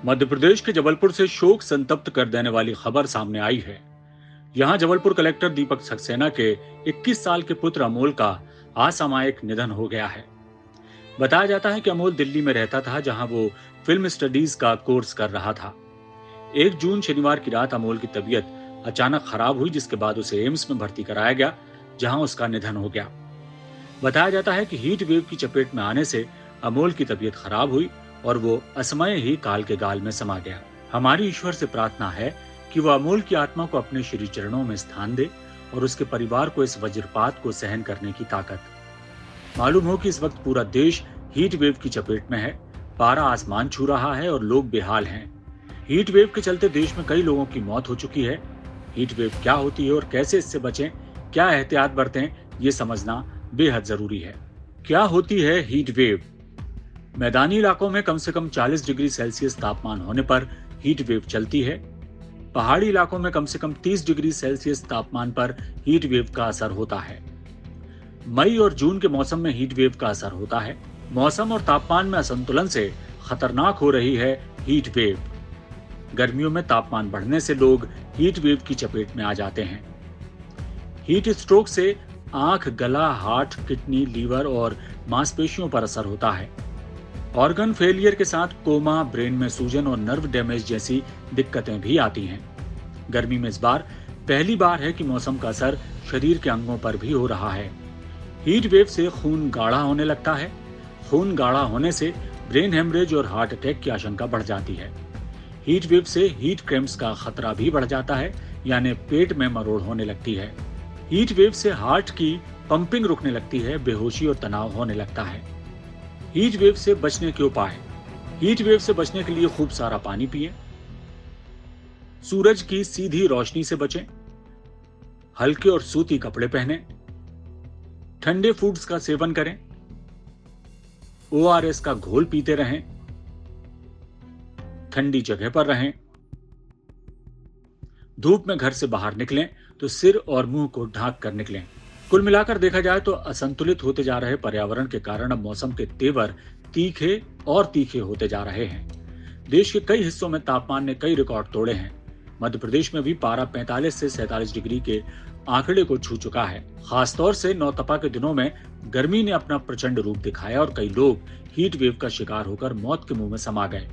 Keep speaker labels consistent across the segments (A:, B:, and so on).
A: मध्य प्रदेश के जबलपुर से शोक संतप्त कर देने वाली खबर सामने आई है। यहां जबलपुर कलेक्टर दीपक सक्सेना के 21 साल के पुत्र अमोल का असामयिक निधन हो गया है। बताया जाता है कि अमोल दिल्ली में रहता था, जहां वो फिल्म स्टडीज का कोर्स कर रहा था। 1 जून शनिवार की रात अमोल की तबीयत अचानक खराब हुई, जिसके बाद उसे एम्स में भर्ती कराया गया, जहां उसका निधन हो गया। बताया जाता है कि हीट वेव की चपेट में आने से अमोल की तबीयत खराब हुई और वो असमय ही काल के गाल में समा गया। हमारी ईश्वर से प्रार्थना है कि वह अमोल की आत्मा को अपने श्री चरणों में स्थान दे और उसके परिवार को इस वज्रपात को सहन करने की ताकत। मालूम हो कि इस वक्त पूरा देश हीट वेव की चपेट में है। पारा आसमान छू रहा है और लोग बेहाल हैं। हीट वेव के चलते देश में कई लोगों की मौत हो चुकी है। हीट वेव क्या होती है और कैसे इससे बचें, क्या एहतियात बरतें, ये समझना बेहद जरूरी है। क्या होती है हीट वेव? मैदानी इलाकों में कम से कम 40 डिग्री सेल्सियस तापमान होने पर हीट वेव चलती है। पहाड़ी इलाकों में कम से कम 30 डिग्री सेल्सियस तापमान पर हीट वेव का असर होता है। मई और जून के मौसम में हीट वेव का असर होता है। मौसम और तापमान में असंतुलन से खतरनाक हो रही है हीट वेव। गर्मियों में तापमान बढ़ने से लोग हीट वेव की चपेट में आ जाते हैं। हीट स्ट्रोक से आंख, गला, हार्ट, किडनी, लीवर और मांसपेशियों पर असर होता है। ऑर्गन फेलियर के साथ कोमा, ब्रेन में सूजन और नर्व डैमेज जैसी दिक्कतें भी आती हैं। गर्मी में इस बार पहली बार है कि मौसम का असर शरीर के अंगों पर भी हो रहा है। हीट वेव से खून गाढ़ा होने लगता है। खून गाढ़ा होने से ब्रेन हेमरेज और हार्ट अटैक की आशंका बढ़ जाती है। हीट वेव से हीट क्रैम्प्स का खतरा भी बढ़ जाता है, यानी पेट में मरोड़ होने लगती है। हीट वेव से हार्ट की पंपिंग रुकने लगती है, बेहोशी और तनाव होने लगता है। हीट वेव से बचने के उपाय। हीट वेव से बचने के लिए खूब सारा पानी पिएं, सूरज की सीधी रोशनी से बचें, हल्के और सूती कपड़े पहनें, ठंडे फूड्स का सेवन करें, ओआरएस का घोल पीते रहें, ठंडी जगह पर रहें। धूप में घर से बाहर निकलें तो सिर और मुंह को ढांक कर निकलें। कुल मिलाकर देखा जाए तो असंतुलित होते जा रहे पर्यावरण के कारण अब मौसम के तेवर तीखे और तीखे होते जा रहे हैं। देश के कई हिस्सों में तापमान ने कई रिकॉर्ड तोड़े हैं। मध्य प्रदेश में भी पारा 45 से 47 डिग्री के आंकड़े को छू चुका है। खासतौर से नौतपा के दिनों में गर्मी ने अपना प्रचंड रूप दिखाया और कई लोग हीट वेव का शिकार होकर मौत के मुंह में समा गए।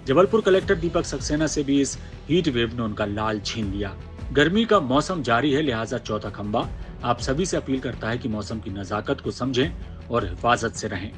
A: जबलपुर कलेक्टर दीपक सक्सेना से भी इस हीट वेव ने उनका लाल छीन लिया। गर्मी का मौसम जारी है, लिहाजा चौथा खंबा आप सभी से अपील करता है कि मौसम की नजाकत को समझें और हिफाजत से रहें।